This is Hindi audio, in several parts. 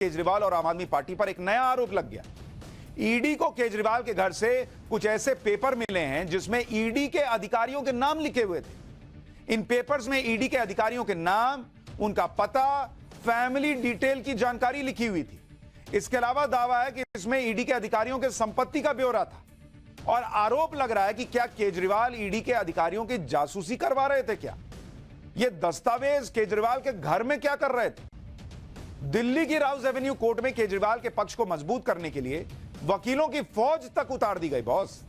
केजरीवाल और आम आदमी पार्टी पर एक नया आरोप लग गया। ईडी को केजरीवाल के घर से कुछ ऐसे पेपर मिले हैं जिसमें ईडी के अधिकारियों के नाम लिखे हुए थे। इन पेपर्स में ईडी के अधिकारियों के नाम, उनका पता, फैमिली डिटेल की जानकारी लिखी हुई थी। इसके अलावा दावा है कि इसमें ईडी के अधिकारियों के संपत्ति का ब्यौरा था और आरोप लग रहा है कि क्या केजरीवाल ईडी के अधिकारियों की जासूसी करवा रहे थे। क्या ये दस्तावेज केजरीवाल के घर में क्या कर रहे थे? दिल्ली की राउज एवेन्यू कोर्ट में केजरीवाल के पक्ष को मजबूत करने के लिए वकीलों की फौज तक उतार दी गई। बॉस,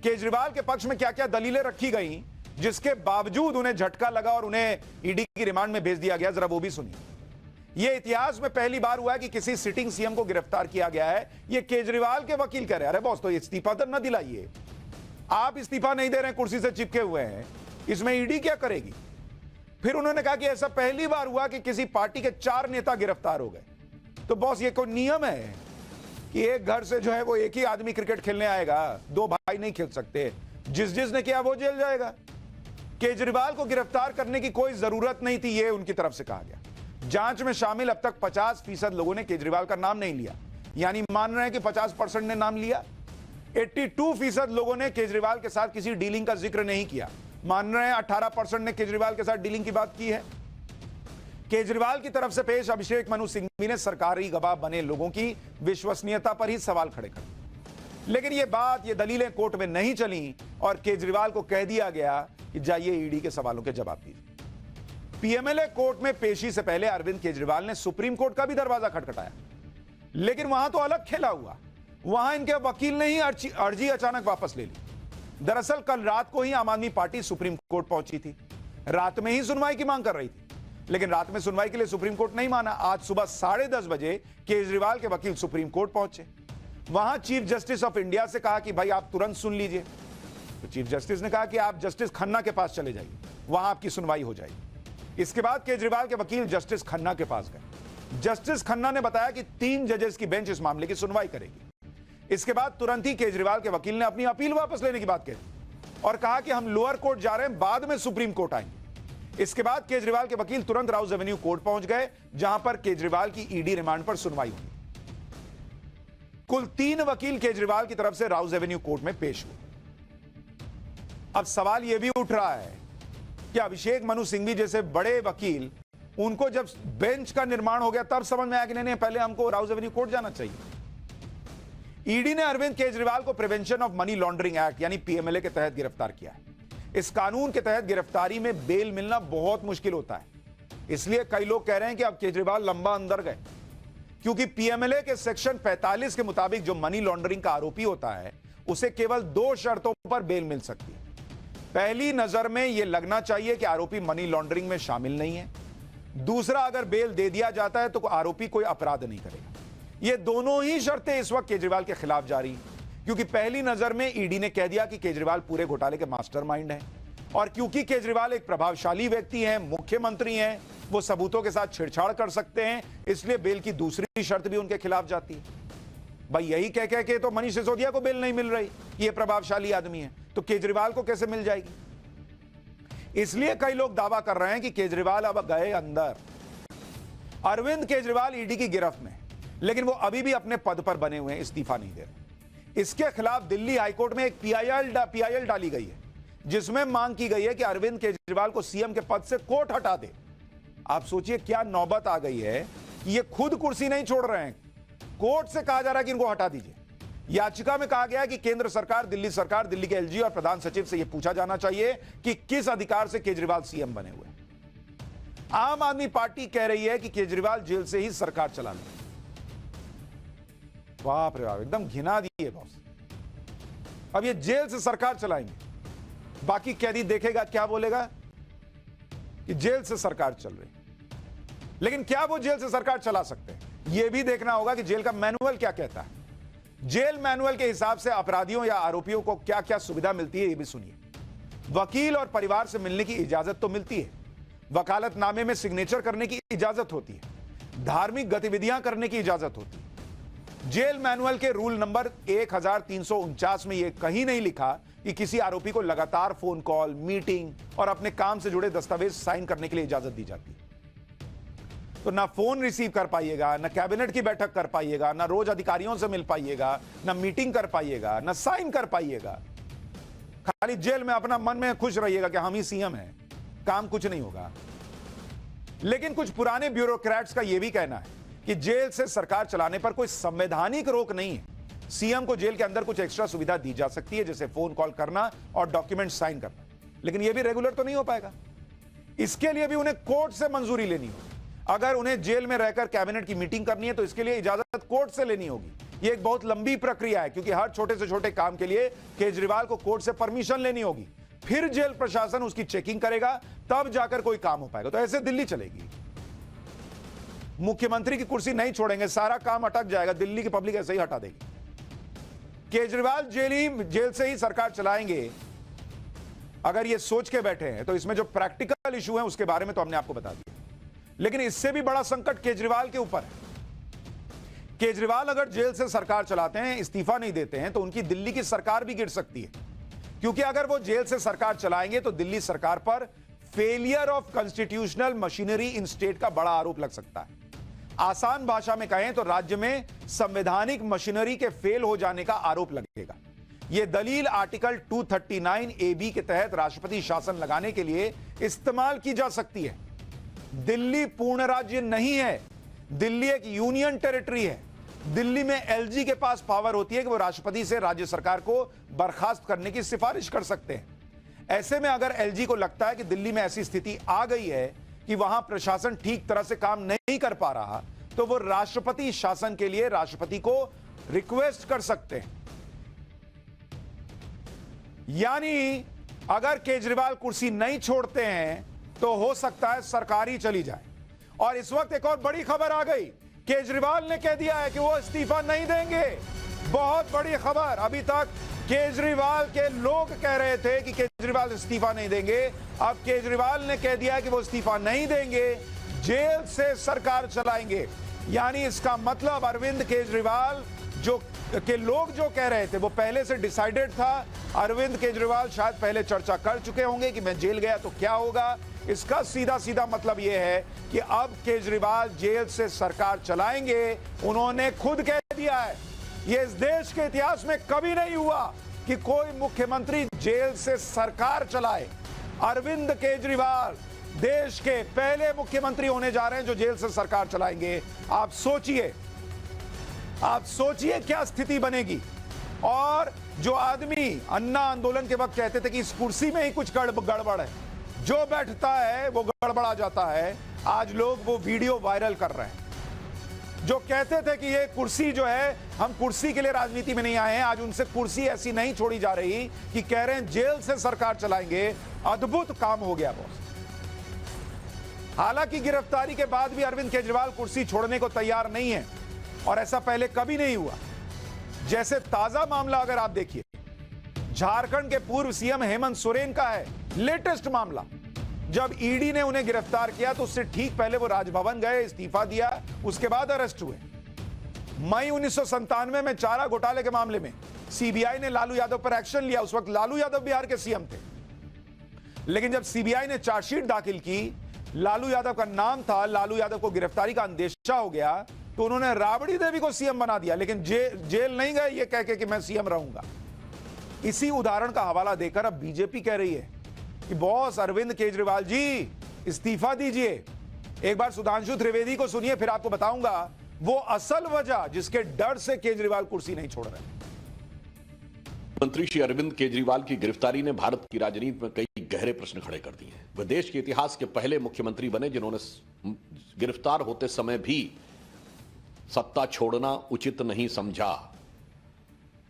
केजरीवाल के पक्ष में क्या क्या दलीलें रखी गई जिसके बावजूद उन्हें झटका लगा और उन्हें ईडी की रिमांड में भेज दिया गया, जरा वो भी सुनिए। यह इतिहास में पहली बार हुआ है कि किसी सिटिंग सीएम को गिरफ्तार किया गया है। यह केजरीवाल के वकील कह रहे हैं, अरे बॉस तो इस्तीफा तो न दिलाइए, आप इस्तीफा नहीं दे रहे, कुर्सी से चिपके हुए हैं, इसमें ईडी क्या करेगी? फिर उन्होंने कहा कि ऐसा पहली बार हुआ कि किसी पार्टी के 4 नेता गिरफ्तार हो गए। तो बॉस ये कोई नियम है कि एक घर से जो है वो एक ही आदमी क्रिकेट खेलने आएगा, 2 भाई नहीं खेल सकते, जिसने किया वो जेल जाएगा? केजरीवाल को गिरफ्तार करने की कोई जरूरत नहीं थी, ये उनकी तरफ से कहा गया। जांच में शामिल अब तक 50% लोगों ने केजरीवाल का नाम नहीं लिया, यानी मान रहे हैं कि 50% ने नाम लिया। 82% लोगों ने केजरीवाल के साथ किसी डीलिंग का जिक्र नहीं किया, मान रहे हैं 18% ने केजरीवाल के साथ डीलिंग की बात की है। केजरीवाल की तरफ से पेश अभिषेक मनु सिंघवी ने सरकारी गवाह बने लोगों की विश्वसनीयता पर ही सवाल खड़े कर, लेकिन ये दलीलें कोर्ट में नहीं चली और केजरीवाल को कह दिया गया कि जाइए ईडी के सवालों के जवाब दीजिए। पीएमएलए कोर्ट में पेशी से पहले अरविंद केजरीवाल ने सुप्रीम कोर्ट का भी दरवाजा खटखटाया, लेकिन वहां तो अलग खेला हुआ। वहां इनके वकील ने ही अर्जी अचानक वापस ले ली। दरअसल कल रात को ही आम आदमी पार्टी सुप्रीम कोर्ट पहुंची थी, रात में ही सुनवाई की मांग कर रही थी, लेकिन रात में सुनवाई के लिए सुप्रीम कोर्ट नहीं माना। आज सुबह 10:30 बजे केजरीवाल के वकील सुप्रीम कोर्ट पहुंचे। वहां चीफ जस्टिस ऑफ इंडिया से कहा कि भाई आप तुरंत सुन लीजिए। तो चीफ जस्टिस ने कहा कि आप जस्टिस खन्ना के पास चले जाइए, वहां आपकी सुनवाई हो जाएगी। इसके बाद केजरीवाल के वकील जस्टिस खन्ना के पास गए। जस्टिस खन्ना ने बताया कि 3 जजेस की बेंच इस मामले की सुनवाई करेगी। इसके बाद तुरंत ही केजरीवाल के वकील ने अपनी अपील वापस लेने की बात कही और कहा कि हम लोअर कोर्ट जा रहे हैं, बाद में सुप्रीम कोर्ट आएंगे। इसके बाद केजरीवाल के वकील तुरंत राउज एवेन्यू कोर्ट पहुंच गए, जहां पर केजरीवाल की ईडी रिमांड पर सुनवाई हुई। कुल 3 वकील केजरीवाल की तरफ से राउज एवेन्यू कोर्ट में पेश हुए। अब सवाल यह भी उठ रहा है कि अभिषेक मनु सिंघवी जैसे बड़े वकील, उनको जब बेंच का निर्माण हो गया तब समझ में आया कि नहीं, पहले हमको राउज एवेन्यू कोर्ट जाना चाहिए। ईडी ने अरविंद केजरीवाल को prevention of money laundering act यानी पीएमएलए के तहत गिरफ्तार किया है। इस कानून के तहत गिरफ्तारी में बेल मिलना बहुत मुश्किल होता है, इसलिए कई लोग कह रहे हैं कि अब केजरीवाल लंबा अंदर गए, क्योंकि पीएमएलए के सेक्शन 45 के मुताबिक जो मनी लॉन्ड्रिंग का आरोपी होता है उसे केवल 2 शर्तों पर बेल मिल सकती है। पहली नजर में यह लगना चाहिए कि आरोपी मनी लॉन्ड्रिंग में शामिल नहीं है। दूसरा, अगर बेल दे दिया जाता है तो आरोपी कोई अपराध नहीं करेगा। ये दोनों ही शर्तें इस वक्त केजरीवाल के खिलाफ जारी हैं, क्योंकि पहली नजर में ईडी ने कह दिया कि केजरीवाल पूरे घोटाले के मास्टरमाइंड हैं, और क्योंकि केजरीवाल एक प्रभावशाली व्यक्ति हैं, मुख्यमंत्री हैं, वो सबूतों के साथ छेड़छाड़ कर सकते हैं, इसलिए बेल की दूसरी शर्त भी उनके खिलाफ जाती है। भाई यही कह के तो मनीष सिसोदिया को बेल नहीं मिल रही, ये प्रभावशाली आदमी है, तो केजरीवाल को कैसे मिल जाएगी? इसलिए कई लोग दावा कर रहे हैं कि केजरीवाल अब गए अंदर। अरविंद केजरीवाल ईडी की गिरफ्त में, लेकिन वो अभी भी अपने पद पर बने हुए हैं, इस्तीफा नहीं दे रहे। इसके खिलाफ दिल्ली हाईकोर्ट में एक पीआईएल डाली गई है, जिसमें मांग की गई है कि अरविंद केजरीवाल को सीएम के पद से कोर्ट हटा दे। आप सोचिए क्या नौबत आ गई है कि ये खुद कुर्सी नहीं छोड़ रहे हैं, कोर्ट से कहा जा रहा है कि इनको हटा दीजिए। याचिका में कहा गया है कि केंद्र सरकार, दिल्ली के एलजी और प्रधान सचिव से यह पूछा जाना चाहिए कि किस अधिकार से केजरीवाल सीएम बने हुए। आम आदमी पार्टी कह रही है कि केजरीवाल जेल से ही सरकार चला ले। बाप रे बाप, एकदम घिना दी है बॉस। अब ये जेल से सरकार चलाएंगे, बाकी कैदी देखेगा क्या बोलेगा कि जेल से सरकार चल रही, लेकिन क्या वो जेल से सरकार चला सकते हैं? यह भी देखना होगा कि जेल का मैनुअल क्या कहता है। जेल मैनुअल के हिसाब से अपराधियों या आरोपियों को क्या क्या सुविधा मिलती है, यह भी सुनिए। वकील और परिवार से मिलने की इजाजत तो मिलती है, वकालतनामे में सिग्नेचर करने की इजाजत होती है, धार्मिक गतिविधियां करने की इजाजत होती है। जेल मैनुअल के रूल नंबर 1349 में यह कहीं नहीं लिखा कि किसी आरोपी को लगातार फोन कॉल, मीटिंग और अपने काम से जुड़े दस्तावेज साइन करने के लिए इजाजत दी जाती है। तो ना फोन रिसीव कर पाइएगा, ना कैबिनेट की बैठक कर पाइएगा, ना रोज अधिकारियों से मिल पाइएगा, ना मीटिंग कर पाइएगा, ना साइन कर पाइएगा। खाली जेल में अपना मन में खुश रहिएगा कि हम ही सीएम हैं, काम कुछ नहीं होगा। लेकिन कुछ पुराने ब्यूरोक्रेट्स का यह भी कहना है कि जेल से सरकार चलाने पर कोई संवैधानिक रोक नहीं है। सीएम को जेल के अंदर कुछ एक्स्ट्रा सुविधा दी जा सकती है, जैसे फोन कॉल करना और डॉक्यूमेंट साइन करना, लेकिन यह भी रेगुलर तो नहीं हो पाएगा। इसके लिए भी उन्हें कोर्ट से मंजूरी लेनी होगी। अगर उन्हें जेल में रहकर कैबिनेट की मीटिंग करनी है तो इसके लिए इजाजत कोर्ट से लेनी होगी। यह एक बहुत लंबी प्रक्रिया है, क्योंकि हर छोटे से छोटे काम के लिए केजरीवाल को कोर्ट से परमिशन लेनी होगी, फिर जेल प्रशासन उसकी चेकिंग करेगा, तब जाकर कोई काम हो पाएगा। तो ऐसे दिल्ली चलेगी। मुख्यमंत्री की कुर्सी नहीं छोड़ेंगे, सारा काम अटक जाएगा, दिल्ली की पब्लिक ऐसे ही हटा देगी। केजरीवाल जेल से ही सरकार चलाएंगे, अगर ये सोच के बैठे हैं तो इसमें जो प्रैक्टिकल इशू है उसके बारे में तो हमने आपको बता दिया। लेकिन इससे भी बड़ा संकट केजरीवाल के ऊपर है। केजरीवाल अगर जेल से सरकार चलाते हैं, इस्तीफा नहीं देते हैं, तो उनकी दिल्ली की सरकार भी गिर सकती है, क्योंकि अगर वो जेल से सरकार चलाएंगे तो दिल्ली सरकार पर failure of constitutional machinery in state का बड़ा आरोप लग सकता है। आसान भाषा में कहें तो राज्य में संवैधानिक मशीनरी के फेल हो जाने का आरोप लगेगा। यह दलील आर्टिकल 239 AB के तहत राष्ट्रपति शासन लगाने के लिए इस्तेमाल की जा सकती है। दिल्ली पूर्ण राज्य नहीं है, दिल्ली एक यूनियन टेरिटरी है। दिल्ली में एलजी के पास पावर होती है कि वो राष्ट्रपति से राज्य सरकार को बर्खास्त करने की सिफारिश कर सकते हैं। ऐसे में अगर एलजी को लगता है कि दिल्ली में ऐसी स्थिति आ गई है कि वहां प्रशासन ठीक तरह से काम नहीं कर पा रहा, तो वो राष्ट्रपति शासन के लिए राष्ट्रपति को रिक्वेस्ट कर सकते हैं। यानी अगर केजरीवाल कुर्सी नहीं छोड़ते हैं तो हो सकता है सरकार ही चली जाए। और इस वक्त एक और बड़ी खबर आ गई, केजरीवाल ने कह दिया है कि वो इस्तीफा नहीं देंगे। बहुत बड़ी खबर। अभी तक केजरीवाल के लोग कह रहे थे कि केजरीवाल इस्तीफा नहीं देंगे, अब केजरीवाल ने कह दिया है कि वो इस्तीफा नहीं देंगे, जेल से सरकार चलाएंगे। यानी इसका मतलब अरविंद केजरीवाल के लोग जो कह रहे थे वो पहले से डिसाइडेड था। अरविंद केजरीवाल शायद पहले चर्चा कर चुके होंगे कि मैं जेल गया तो क्या होगा। इसका सीधा सीधा मतलब यह है कि अब केजरीवाल जेल से सरकार चलाएंगे। उन्होंने खुद कह दिया है, यह इस देश के इतिहास में कभी नहीं हुआ कि कोई मुख्यमंत्री जेल से सरकार चलाए। अरविंद केजरीवाल देश के पहले मुख्यमंत्री होने जा रहे हैं जो जेल से सरकार चलाएंगे। आप सोचिए क्या स्थिति बनेगी। और जो आदमी अन्ना आंदोलन के वक्त कहते थे कि इस कुर्सी में ही कुछ गड़बड़ है, जो बैठता है वो गड़बड़ा जाता है, आज लोग वो वीडियो वायरल कर रहे हैं। जो कहते थे कि ये कुर्सी जो है, हम कुर्सी के लिए राजनीति में नहीं आए हैं, आज उनसे कुर्सी ऐसी नहीं छोड़ी जा रही कि कह रहे हैं जेल से सरकार चलाएंगे। अद्भुत काम हो गया बॉस। हालांकि गिरफ्तारी के बाद भी अरविंद केजरीवाल कुर्सी छोड़ने को तैयार नहीं है, और ऐसा पहले कभी नहीं हुआ। जैसे ताजा मामला अगर आप देखिए, झारखंड के पूर्व सीएम हेमंत सोरेन का है लेटेस्ट मामला। जब ईडी ने उन्हें गिरफ्तार किया तो उससे ठीक पहले वो राजभवन गए, इस्तीफा दिया, उसके बाद अरेस्ट हुए। मई 1997 में चारा घोटाले के मामले में सीबीआई ने लालू यादव पर एक्शन लिया। उस वक्त लालू यादव बिहार के सीएम थे, लेकिन जब सीबीआई ने चार्जशीट दाखिल की, लालू यादव का नाम था, लालू यादव को गिरफ्तारी का अंदेशा हो गया, तो उन्होंने राबड़ी देवी को सीएम बना दिया, लेकिन जेल नहीं गए ये कह के कि मैं सीएम रहूंगा। इसी उदाहरण का हवाला देकर अब बीजेपी कह रही है कि बॉस अरविंद केजरीवाल जी इस्तीफा दीजिए। एक बार सुधांशु त्रिवेदी को सुनिए, फिर आपको बताऊंगा वो असल वजह जिसके डर से केजरीवाल कुर्सी नहीं छोड़ रहे। मंत्री श्री अरविंद केजरीवाल की गिरफ्तारी ने भारत की राजनीति में कई गहरे प्रश्न खड़े कर दिए। वह देश के इतिहास के पहले मुख्यमंत्री बने जिन्होंने गिरफ्तार होते समय भी सत्ता छोड़ना उचित नहीं समझा,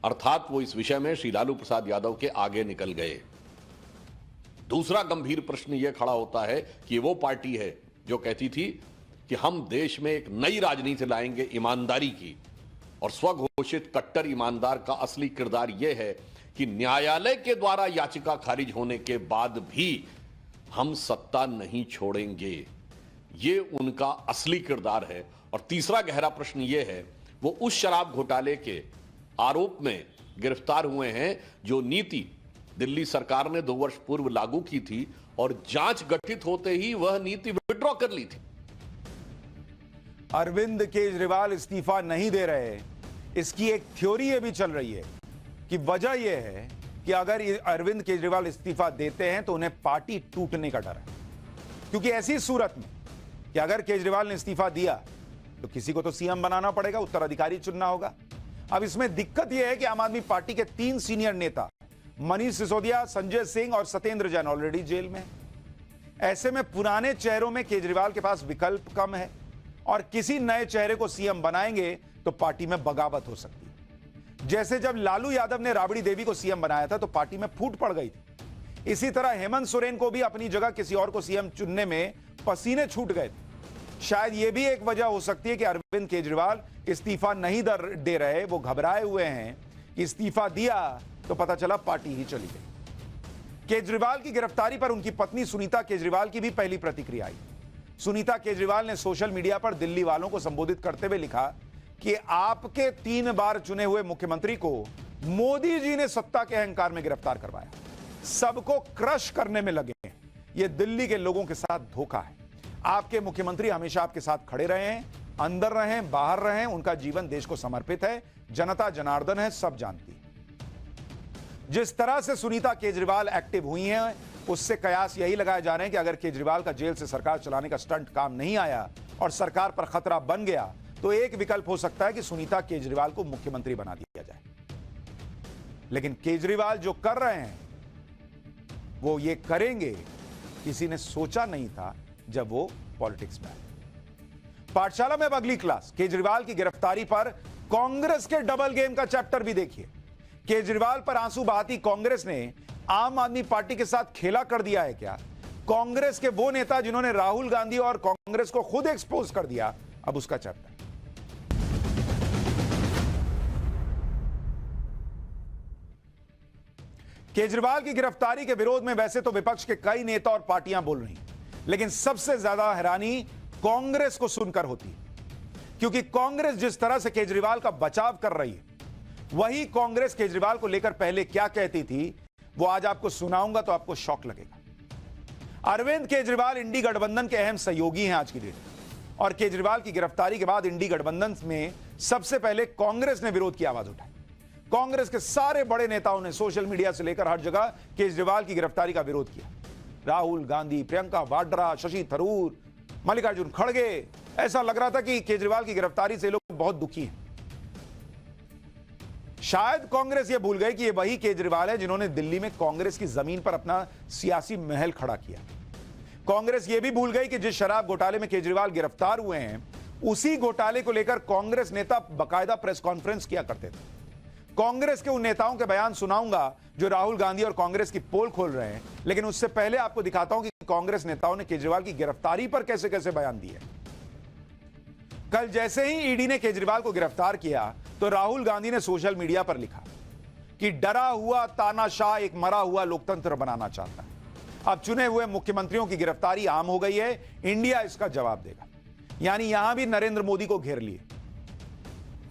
अर्थात वो इस विषय में श्री लालू प्रसाद यादव के आगे निकल गए। दूसरा गंभीर प्रश्न यह खड़ा होता है कि वो पार्टी है जो कहती थी कि हम देश में एक नई राजनीति लाएंगे ईमानदारी की, और स्वघोषित कट्टर ईमानदार का असली किरदार यह है कि न्यायालय के द्वारा याचिका खारिज होने के बाद भी हम सत्ता नहीं छोड़ेंगे। ये उनका असली किरदार है। और तीसरा गहरा प्रश्न यह है, वो उस शराब घोटाले के आरोप में गिरफ्तार हुए हैं जो नीति दिल्ली सरकार ने 2 वर्ष पूर्व लागू की थी, और जांच गठित होते ही वह नीति विड्रॉ कर ली थी। अरविंद केजरीवाल इस्तीफा नहीं दे रहे, इसकी एक थ्योरी ये भी चल रही है कि वजह यह है कि अगर अरविंद केजरीवाल इस्तीफा देते हैं तो उन्हें पार्टी टूटने का डर है। क्योंकि ऐसी सूरत में कि अगर केजरीवाल ने इस्तीफा दिया तो किसी को तो सीएम बनाना पड़ेगा, उत्तराधिकारी चुनना होगा। अब इसमें दिक्कत यह है कि आम आदमी पार्टी के 3 सीनियर नेता मनीष सिसोदिया, संजय सिंह और सत्येंद्र जैन ऑलरेडी जेल में। ऐसे में पुराने चेहरों में केजरीवाल के पास विकल्प कम है और किसी नए चेहरे को सीएम बनाएंगे तो पार्टी में बगावत हो सकती है। जैसे जब लालू यादव ने राबड़ी देवी को सीएम बनाया था तो पार्टी में फूट पड़ गई थी। इसी तरह हेमंत सोरेन को भी अपनी जगह किसी और को सीएम चुनने में पसीने छूट गए थे। शायद यह भी एक वजह हो सकती है कि अरविंद केजरीवाल इस्तीफा नहीं दे रहे, वो घबराए हुए हैं कि इस्तीफा दिया तो पता चला पार्टी ही चली गई। केजरीवाल की गिरफ्तारी पर उनकी पत्नी सुनीता केजरीवाल की भी पहली प्रतिक्रिया आई। सुनीता केजरीवाल ने सोशल मीडिया पर दिल्ली वालों को संबोधित करते हुए लिखा कि आपके 3 बार चुने हुए मुख्यमंत्री को मोदी जी ने सत्ता के अहंकार में गिरफ्तार करवाया, सबको क्रश करने में लगे हैं। यह दिल्ली के लोगों के साथ धोखा है। आपके मुख्यमंत्री हमेशा आपके साथ खड़े रहे हैं, अंदर रहें बाहर रहें, उनका जीवन देश को समर्पित है। जनता जनार्दन है, सब जानती है। जिस तरह से सुनीता केजरीवाल एक्टिव हुई हैं, उससे कयास यही लगाए जा रहे हैं कि अगर केजरीवाल का जेल से सरकार चलाने का स्टंट काम नहीं आया और सरकार पर खतरा बन गया तो एक विकल्प हो सकता है कि सुनीता केजरीवाल को मुख्यमंत्री बना दिया जाए। लेकिन केजरीवाल जो कर रहे हैं वो ये करेंगे, किसी ने सोचा नहीं था जब वो पॉलिटिक्स में आए। पाठशाला में अब अगली क्लास, केजरीवाल की गिरफ्तारी पर कांग्रेस के डबल गेम का चैप्टर भी देखिए। केजरीवाल पर आंसू बहाती कांग्रेस ने आम आदमी पार्टी के साथ खेला कर दिया है क्या? कांग्रेस के वो नेता जिन्होंने राहुल गांधी और कांग्रेस को खुद एक्सपोज कर दिया, अब उसका चैप्टर। केजरीवाल की गिरफ्तारी के विरोध में वैसे तो विपक्ष के कई नेता और पार्टियां बोल रही हैं, लेकिन सबसे ज्यादा हैरानी कांग्रेस को सुनकर होती है। क्योंकि कांग्रेस जिस तरह से केजरीवाल का बचाव कर रही है, वही कांग्रेस केजरीवाल को लेकर पहले क्या कहती थी वो आज आपको सुनाऊंगा तो आपको शॉक लगेगा। अरविंद केजरीवाल इंडी गठबंधन के अहम सहयोगी हैं आज की डेट में, और केजरीवाल की गिरफ्तारी के बाद इंडी गठबंधन में सबसे पहले कांग्रेस ने विरोध की आवाज उठाई। कांग्रेस के सारे बड़े नेताओं ने सोशल मीडिया से लेकर हर जगह केजरीवाल की गिरफ्तारी का विरोध किया। राहुल गांधी, प्रियंका वाड्रा, शशि थरूर, मल्लिकार्जुन खड़गे, ऐसा लग रहा था कि केजरीवाल की गिरफ्तारी से लोग बहुत दुखी हैं। शायद कांग्रेस यह भूल गए कि यह वही केजरीवाल है जिन्होंने दिल्ली में कांग्रेस की जमीन पर अपना सियासी महल खड़ा किया। कांग्रेस यह भी भूल गई कि जिस शराब घोटाले में केजरीवाल गिरफ्तार हुए हैं, उसी घोटाले को लेकर कांग्रेस नेता बाकायदा प्रेस कॉन्फ्रेंस किया करते थे। कांग्रेस के उन नेताओं के बयान सुनाऊंगा जो राहुल गांधी और कांग्रेस की पोल खोल रहे हैं, लेकिन उससे पहले आपको दिखाता हूं कि कांग्रेस नेताओं ने केजरीवाल की गिरफ्तारी पर कैसे कैसे बयान दिए। कल जैसे ही ईडी ने केजरीवाल को गिरफ्तार किया तो राहुल गांधी ने सोशल मीडिया पर लिखा कि डरा हुआ तानाशाह एक मरा हुआ लोकतंत्र बनाना चाहता है। अब चुने हुए मुख्यमंत्रियों की गिरफ्तारी आम हो गई है, इंडिया इसका जवाब देगा। यानी यहां भी नरेंद्र मोदी को घेर लिए।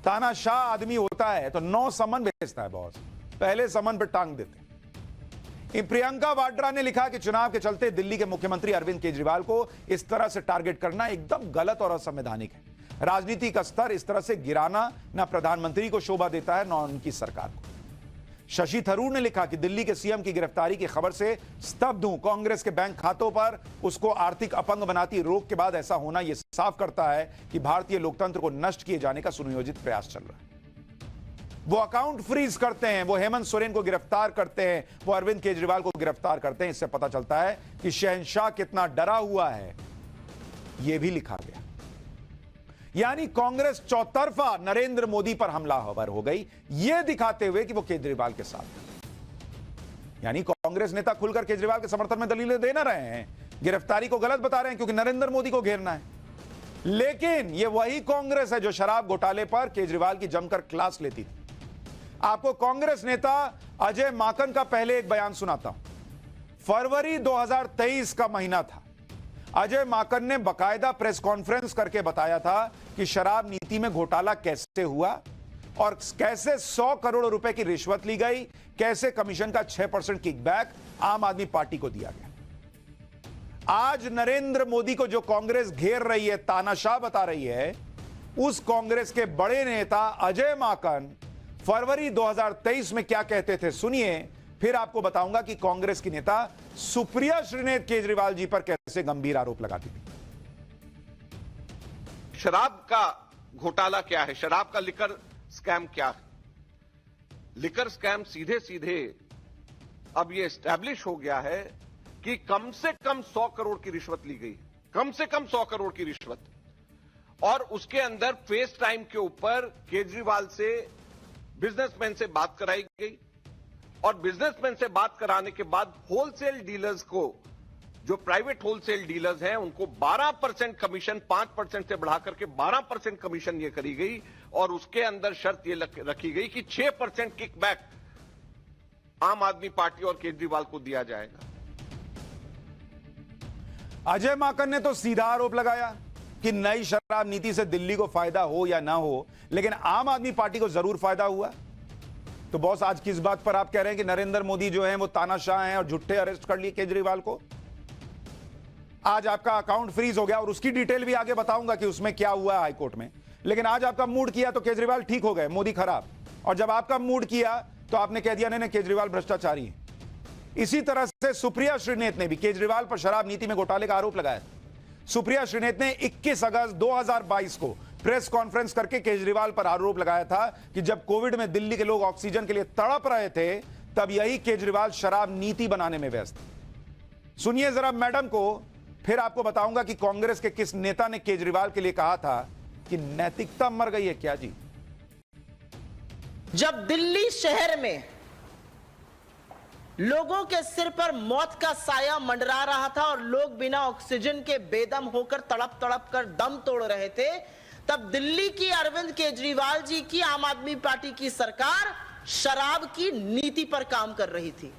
तानाशाह आदमी होता है तो 9 समन भेजता है बॉस, पहले समन पर टांग देते। प्रियंका वाड्रा ने लिखा कि चुनाव के चलते दिल्ली के मुख्यमंत्री अरविंद केजरीवाल को इस तरह से टारगेट करना एकदम गलत और असंवैधानिक है। राजनीति का स्तर इस तरह से गिराना न प्रधानमंत्री को शोभा देता है न उनकी सरकार को। शशि थरूर ने लिखा कि दिल्ली के सीएम की गिरफ्तारी की खबर से स्तब्ध हूं। कांग्रेस के बैंक खातों पर उसको आर्थिक अपंग बनाती रोक के बाद ऐसा होना यह साफ करता है कि भारतीय लोकतंत्र को नष्ट किए जाने का सुनियोजित प्रयास चल रहा है। वो अकाउंट फ्रीज करते हैं, वो हेमंत सोरेन को गिरफ्तार करते हैं, वो अरविंद केजरीवाल को गिरफ्तार करते हैं। इससे पता चलता है कि शहंशाह कितना डरा हुआ है, यह भी लिखा गया। यानी कांग्रेस चौतरफा नरेंद्र मोदी पर हमलावर हो गई, यह दिखाते हुए कि वो केजरीवाल के साथ। यानी कांग्रेस नेता खुलकर केजरीवाल के समर्थन में दलीलें दे ना रहे हैं, गिरफ्तारी को गलत बता रहे हैं क्योंकि नरेंद्र मोदी को घेरना है। लेकिन यह वही कांग्रेस है जो शराब घोटाले पर केजरीवाल की जमकर क्लास लेती थी। आपको कांग्रेस नेता अजय माकन का पहले एक बयान सुनाता हूं। फरवरी 2023 का महीना था। अजय माकन ने बकायदा प्रेस कॉन्फ्रेंस करके बताया था कि शराब नीति में घोटाला कैसे हुआ और कैसे 100 करोड़ रुपए की रिश्वत ली गई, कैसे कमीशन का 6% किकबैक आम आदमी पार्टी को दिया गया। आज नरेंद्र मोदी को जो कांग्रेस घेर रही है, तानाशाह बता रही है, उस कांग्रेस के बड़े नेता अजय माकन फरवरी 2023 में क्या कहते थे, सुनिए, फिर आपको बताऊंगा कि कांग्रेस की नेता सुप्रिया श्रीनेत केजरीवाल जी पर कैसे गंभीर आरोप लगाती थी। शराब का घोटाला क्या है, शराब का लिकर स्कैम क्या है? लिकर स्कैम सीधे सीधे अब यह एस्टैब्लिश हो गया है कि कम से कम 100 करोड़ की रिश्वत ली गई, कम से कम 100 करोड़ की रिश्वत, और उसके अंदर फेस टाइम के ऊपर केजरीवाल से बिजनेसमैन से बात कराई गई, और बिजनेसमैन से बात कराने के बाद होलसेल डीलर्स को, जो प्राइवेट होलसेल डीलर्स हैं, उनको 12% कमीशन 5% से बढ़ा करके 12% कमीशन ये करी गई, और उसके अंदर शर्त ये रखी गई कि 6% किकबैक आम आदमी पार्टी और केजरीवाल को दिया जाएगा। अजय माकन ने तो सीधा आरोप लगाया कि नई शराब नीति से दिल्ली को फायदा हो या ना हो, लेकिन आम आदमी पार्टी को जरूर फायदा हुआ। तो बॉस, आज किस बात पर आप कह रहे हैं कि नरेंद्र मोदी जो हैं वो तानाशाह हैं और झूठे अरेस्ट कर लिए केजरीवाल को? आज आपका अकाउंट फ्रीज हो गया और उसकी डिटेल भी आगे बताऊंगा कि उसमें क्या हुआ है हाईकोर्ट में। लेकिन आज आपका मूड किया तो केजरीवाल ठीक हो गए, मोदी खराब, और जब आपका मूड किया तो आपने कह दिया नहीं, केजरीवाल भ्रष्टाचारी है। इसी तरह से सुप्रिया श्रीनेत ने भी केजरीवाल पर शराब नीति में घोटाले का आरोप लगाया। सुप्रिया श्रीनेत ने 21 अगस्त 2022 को प्रेस कॉन्फ्रेंस करके केजरीवाल पर आरोप लगाया था कि जब कोविड में दिल्ली के लोग ऑक्सीजन के लिए तड़प रहे थे, तब यही केजरीवाल शराब नीति बनाने में व्यस्त। सुनिए जरा मैडम को, फिर आपको बताऊंगा कि कांग्रेस के किस नेता ने केजरीवाल के लिए कहा था कि नैतिकता मर गई है क्या जी। जब दिल्ली शहर में लोगों के सिर पर मौत का साया मंडरा रहा था और लोग बिना ऑक्सीजन के बेदम होकर तड़प तड़प कर दम तोड़ रहे थे, तब दिल्ली की अरविंद केजरीवाल जी की आम आदमी पार्टी की सरकार शराब की नीति पर काम कर रही थी।